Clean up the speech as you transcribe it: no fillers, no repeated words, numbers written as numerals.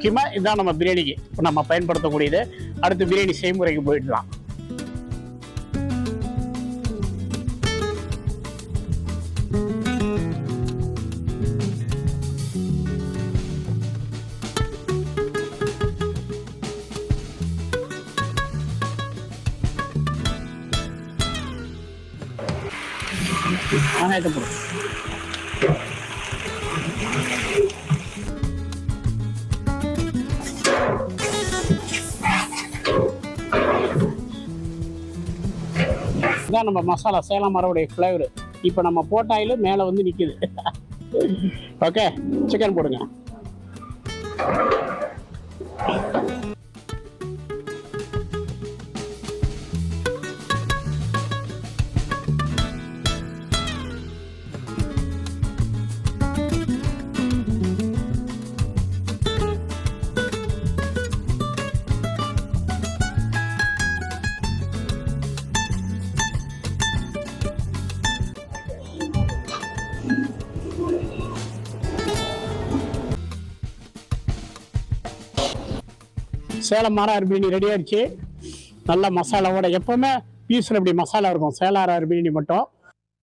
முக்கியமாக இதுதான் நம்ம பிரியாணிக்கு நம்ம பயன்படுத்தக்கூடியது. அடுத்து பிரியாணி செய்முறைக்கு போயிடலாம். வெங்காயத்தை போடு. இதான் நம்ம மசாலா, சேலம் மரவுடைய ஃப்ளேவர். இப்போ நம்ம போட்ட ஆயில் மேலே வந்து நிற்கிது. ஓகே, சிக்கன் போடுங்க. சேலம் மாறார் பிரியாணி ரெடி ஆயிடுச்சு. நல்லா மசாலாவோட. எப்போவுமே பீஸில் இப்படி மசாலா இருக்கும், சேலம் ஆறு பிரியாணி மட்டும்.